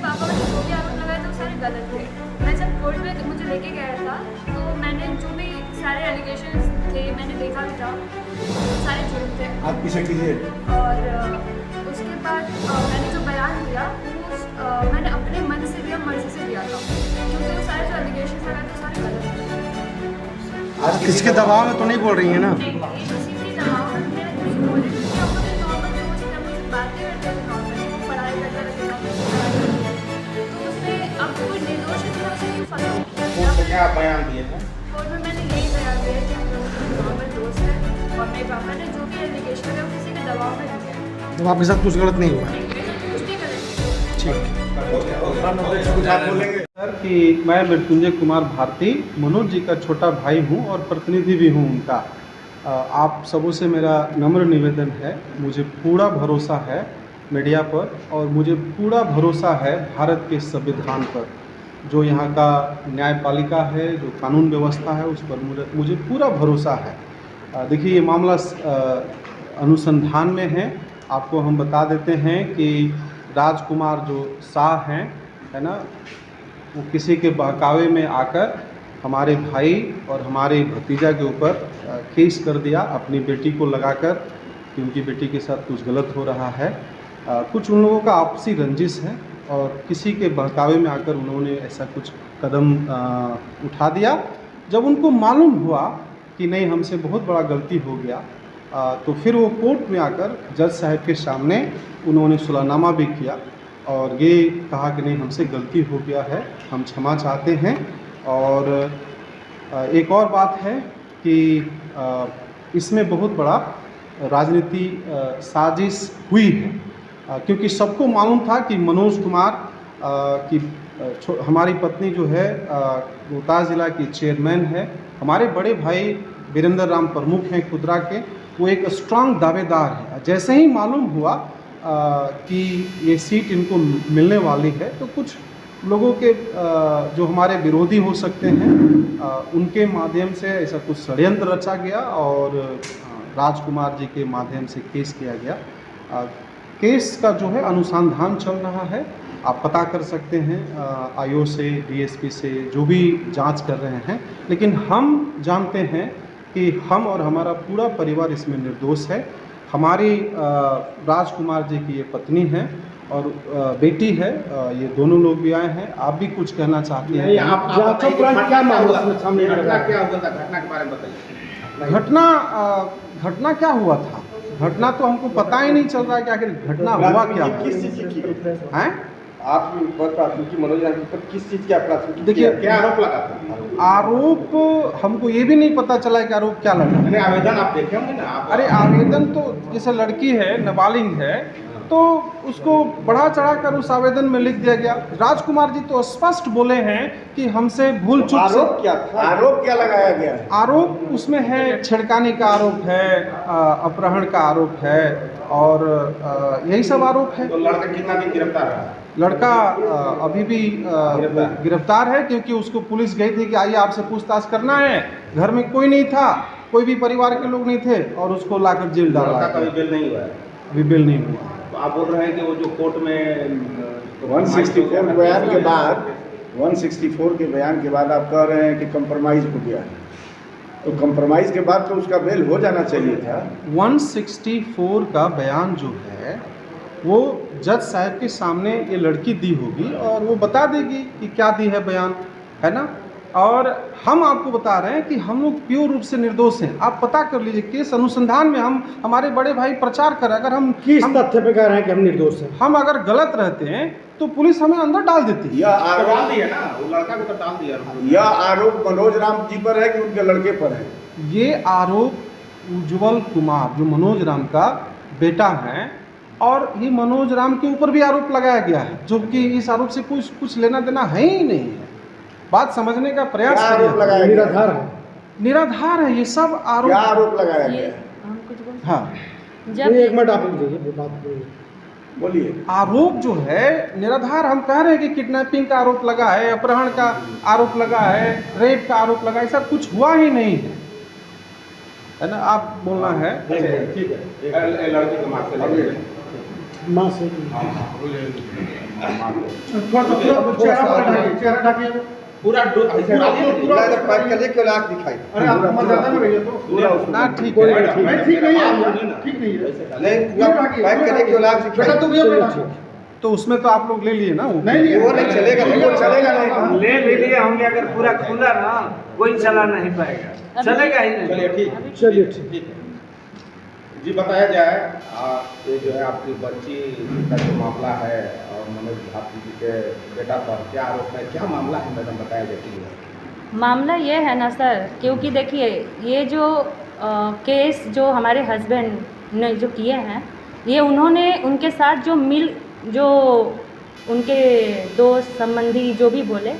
पापा ने जो भी आरोप लगाए थे वो सारे गलत थे। मैं जब कोर्ट में मुझे लेके गया था तो मैंने जो भी सारे एलिगेशंस थे मैंने देखा भी था, सारे झूठ थे। आप पीछे कीजिए। और उसके बाद मैंने जो बयान दिया वो मैंने अपने मन से दिया, मर्जी से दिया था, क्योंकि वो सारे जो एलिगेशंस लगाए थे सारे गलत थे। आज किसके दबाव में तो नहीं बोल रही है ना? नहीं, ये किसी भी दबाव में मैं कुछ बोल रही थी। हम लोग नॉर्मल दोस्त हैं, मुझसे बातें करते थे नॉर्मली, वो पढ़ाई करता रहता था, तो उसमें अब कोई निर्दोष है तो उसे क्यों फंसा? कोर्ट में क्या बयान दिए थे? कोर्ट में मैंने यही बयान दिया कि हम लोग नॉर्मल दोस्त हैं और मेरे पापा ने जो भी एलिगेशन है वो किसी के दबाव में दिया है। तो आपके साथ कुछ गलत नहीं हुआ? नहीं, मेरे साथ कुछ भी गलत नहीं। ठीक। कुछ आप बोलेंगे? सर कि मैं मृत्युंजय कुमार भारती मनोज जी का छोटा भाई हूं और प्रतिनिधि भी हूं उनका। आप सबों से मेरा नम्र निवेदन है, मुझे पूरा भरोसा है मीडिया पर और मुझे पूरा भरोसा है भारत के संविधान पर, जो यहाँ का न्यायपालिका है, जो कानून व्यवस्था है उस पर मुझे पूरा भरोसा है। देखिए ये मामला अनुसंधान में है। आपको हम बता देते हैं कि राजकुमार जो शाह हैं, है ना, वो किसी के बहकावे में आकर हमारे भाई और हमारे भतीजा के ऊपर केस कर दिया अपनी बेटी को लगाकर कि उनकी बेटी के साथ कुछ गलत हो रहा है। कुछ उन लोगों का आपसी रंजिश है और किसी के बहकावे में आकर उन्होंने ऐसा कुछ कदम उठा दिया। जब उनको मालूम हुआ कि नहीं हमसे बहुत बड़ा गलती हो गया, तो फिर वो कोर्ट में आकर जज साहब के सामने उन्होंने सुलहनामा भी किया और ये कहा कि नहीं हमसे गलती हो गया है, हम क्षमा चाहते हैं। और एक और बात है कि इसमें बहुत बड़ा राजनीति साजिश हुई है, क्योंकि सबको मालूम था कि मनोज कुमार की हमारी पत्नी जो है रोहतास ज़िला की चेयरमैन है, हमारे बड़े भाई वीरेंद्र राम प्रमुख हैं खुदरा के, वो एक स्ट्रांग दावेदार है। जैसे ही मालूम हुआ कि ये सीट इनको मिलने वाली है तो कुछ लोगों के जो हमारे विरोधी हो सकते हैं उनके माध्यम से ऐसा कुछ षड्यंत्र रचा गया और राजकुमार जी के माध्यम से केस किया गया। केस का जो है अनुसंधान चल रहा है, आप पता कर सकते हैं आईओ से, डीएसपी से, जो भी जांच कर रहे हैं। लेकिन हम जानते हैं कि हम और हमारा पूरा परिवार इसमें निर्दोष है। हमारी राजकुमार जी की ये पत्नी है और बेटी है, ये दोनों लोग भी आए हैं। आप भी कुछ कहना चाहती हैं? आप क्या मामला सामने घटना क्या हुआ था? घटना के बारे में बताइए। घटना क्या हुआ था? घटना तो हमको पता ही नहीं चल रहा है कि आखिर घटना हुआ क्या किस चीज की है? आप प्राथमिकी मनोज जी पर किस चीज की प्राथमिकी? देखिए क्या आरोप लगा था? आरोप हमको ये भी नहीं पता चला है कि आरोप क्या लगा। मैंने आवेदन आप देखे होंगे ना? अरे आवेदन तो जैसे लड़की है, नाबालिग है, तो उसको बढ़ा चढ़ा कर उस आवेदन में लिख दिया गया। राजकुमार जी तो स्पष्ट बोले हैं कि हमसे भूल चूक से। आरोप क्या था? आरोप क्या लगाया गया है? आरोप उसमें है छेड़खानी का आरोप है, अपहरण का आरोप है और यही सब आरोप है। तो लड़का कितना दिन गिरफ्तार रहा? लड़का अभी भी गिरफ्तार है, क्योंकि उसको पुलिस गई थी कि आइए आपसे पूछताछ करना है। घर में कोई नहीं था, कोई भी परिवार के लोग नहीं थे और उसको लाकर जेल डाला। लड़का का अभी बेल नहीं हुआ है? अभी बेल नहीं हुआ। तो आप बोल रहे हैं कि वो जो कोर्ट में 164 बयान के बाद 164 के बयान के बाद आप कह रहे हैं कि कंप्रोमाइज़ हो गया है, तो कंप्रोमाइज़ के बाद तो उसका बेल हो जाना चाहिए था। 164 का बयान जो है वो जज साहब के सामने ये लड़की दी होगी और वो बता देगी कि क्या दी है बयान, है ना। और हम आपको बता रहे हैं कि हम लोग प्योर रूप से निर्दोष हैं। आप पता कर लीजिए, केस अनुसंधान में हम हमारे बड़े भाई प्रचार कर, अगर हम किस तथ्य पे कह रहे हैं कि हम निर्दोष हैं? हम अगर गलत रहते हैं तो पुलिस हमें अंदर डाल देती है। यह आरोप डाल दिया ना, वो लड़का को तो डाल दिया। यह आरोप मनोज राम जी पर है कि उनके लड़के पर है? ये आरोप उज्जवल कुमार जो मनोज राम का बेटा है और ये मनोज राम के ऊपर भी आरोप लगाया गया है, जो कि इस आरोप से कुछ लेना देना है ही नहीं है। बात समझने का प्रयास क्या आरोप लगाया गया? निराधार है। निराधार है ये सब आरोप। क्या आरोप लगाया गया है? हम कुछ बोल हाँ, एक मिनट आप बात बोलिए। आरोप जो है निराधार। हम कह रहे हैं कि किडनैपिंग का आरोप लगा है, अपहरण का आरोप लगा है, रेप का आरोप लगा है, ऐसा कुछ हुआ ही नहीं है ना। आप बोलना है? ठीक है, लड़की के माँ से माँ से हाँ, थोड़ा चेहरा ढाकिए पूरा पूरा पैक करके क्यों लाख दिखाई अरे आप मर जाता ना भैया तो ना ठीक कोई है। नहीं, ठीक नहीं ठीक नहीं है ठीक नहीं है नहीं पूरा पैक करके क्यों लाख बेटा दिखाई तू भैया बेटा तो उसमें तो आप लोग ले लिए ना वो? नहीं वो नहीं चलेगा नहीं वो चलेगा नहीं ले भी लिए होंगे अगर पूरा खुला ना कोई चला नहीं पाएगा, चलेगा ही नहीं। चलिए ठीक चलिए ठीक ठीक है जी बताया जाए ये जो है आपकी बच्ची का जो मामला है और मनोज भारती जी के बेटा पर क्या आरोप है क्या मामला है मैडम बताया जाए। मामला ये है ना सर, क्योंकि देखिए ये जो केस जो हमारे हस्बैंड ने जो किए हैं, ये उन्होंने उनके साथ जो उनके दोस्त संबंधी जो भी बोले,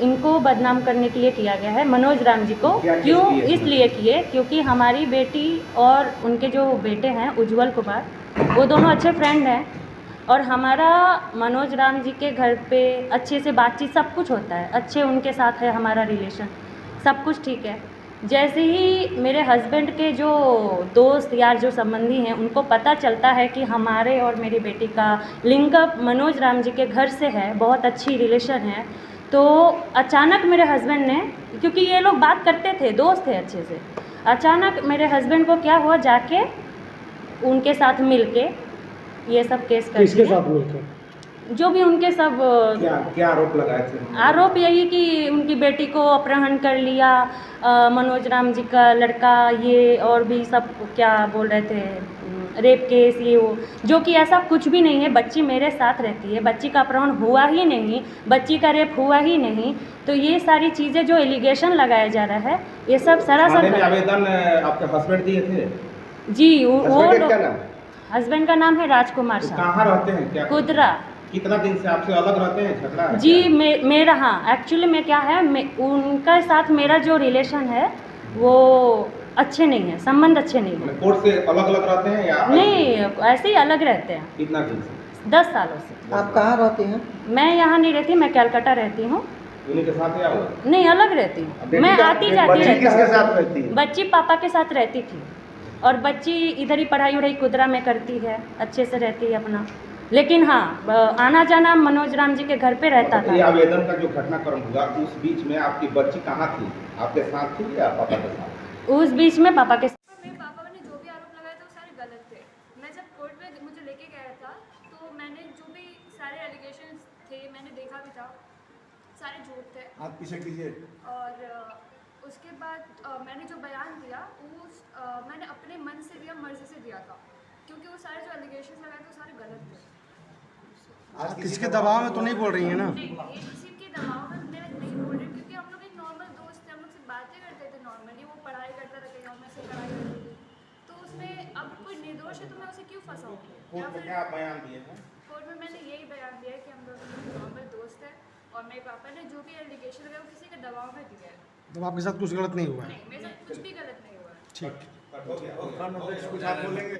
इनको बदनाम करने के लिए किया गया है मनोज राम जी को। क्या केस क्यों किए हैं? इसलिए किए क्योंकि हमारी बेटी और उनके जो बेटे हैं उज्जवल कुमार, वो दोनों अच्छे फ्रेंड हैं और हमारा मनोज राम जी के घर पे अच्छे से बातचीत सब कुछ होता है, अच्छे उनके साथ है हमारा रिलेशन, सब कुछ ठीक है। जैसे ही मेरे हस्बैंड के जो दोस्त यार जो संबंधी हैं उनको पता चलता है कि हमारे और मेरी बेटी का लिंकअप मनोज राम जी के घर से है, बहुत अच्छी रिलेशन है, तो अचानक मेरे हस्बैंड ने, क्योंकि ये लोग बात करते थे, दोस्त थे अच्छे से, अचानक मेरे हस्बैंड को क्या हुआ, जाके उनके साथ मिलके ये सब केस कर किसके दिया। साथ मिलकर जो भी उनके सब क्या आरोप लगाए थे आरोप यही कि उनकी बेटी को अपहरण कर लिया, मनोज राम जी का लड़का, ये और भी सब क्या बोल रहे थे, रेप केस ये वो, जो कि ऐसा कुछ भी नहीं है। बच्ची मेरे साथ रहती है, बच्ची का अपहरण हुआ ही नहीं, बच्ची का रेप हुआ ही नहीं, तो ये सारी चीज़ें जो एलिगेशन लगाया जा रहा है ये सब थाने में सरासर। आवेदन आपके हस्बैंड दिए थे। जी वो हस्बैंड का क्या नाम हस्बैंड का नाम है राजकुमार तो शाह, कहाँ रहते हैं क्या कुदरा। कितना दिन से आपसे अलग रहते हैं झगड़ा है जी क्या? मेरा, हाँ एक्चुअली में क्या है, उनका साथ मेरा जो रिलेशन है वो अच्छे नहीं है, संबंध अच्छे नहीं है। मतलब कोर्ट से अलग अलग रहते हैं या नहीं, ऐसे ही अलग रहते हैं कितना दिन से 10 सालों से। आप कहाँ रहते हैं? मैं यहाँ नहीं रहती, मैं कलकत्ता रहती हूँ। उन्हीं के साथ या वो नहीं, अलग रहती हूँ, मैं आती जाती बच्ची रहती किसके हूँ। साथ रहती है? बच्ची पापा के साथ रहती थी और बच्ची इधर ही पढ़ाई वढ़ाई कुदरा में करती है, अच्छे से रहती है अपना, लेकिन हाँ आना जाना मनोज राम जी के घर पे रहता ये था। आवेदन का जो घटनाक्रम हुआ उस बीच में आपकी बच्ची कहाँ थी, आपके साथ थी या पापा के साथ? उस बीच में पापा के मेरे पापा ने जो भी आरोप लगाए थे वो सारे गलत थे। मैं जब कोर्ट में मुझे लेके गया था तो मैंने जो भी सारे एलिगेशंस थे मैंने देखा भी था, सारे झूठ थे। हाथ पीछे कीजिए। और उसके बाद मैंने जो बयान दिया वो मैंने अपने मन से दिया, मर्जी से दिया था, क्योंकि वो सारे जो एलिगेशंस लगाए थे वो सारे गलत थे। आज किसके दबाव में तो नहीं बोल रही है ना? नहीं, ये किसी के दबाव में मैं नहीं बोल रही, क्योंकि हम लोग एक नॉर्मल दोस्त थे, हम लोग से बातें करते थे नॉर्मली। वो पढ़ाई करता था कहीं और, मैं से पढ़ाई करती थी, तो उसमें अब कोई निर्दोष है तो मैं उसे क्यों फंसाऊंगी? कोर्ट में क्या बयान दिए हैं? कोर्ट में मैंने यही बयान दिया है कि हम लोग नॉर्मल दोस्त हैं और मेरे पापा ने जो भी एलिगेशन लगाया वो किसी के दबाव में दिया है। तो आपके साथ कुछ गलत नहीं हुआ है? नहीं, मेरे साथ कुछ भी गलत नहीं हुआ है। ठीक। हो गया कुछ आप बोलेंगे?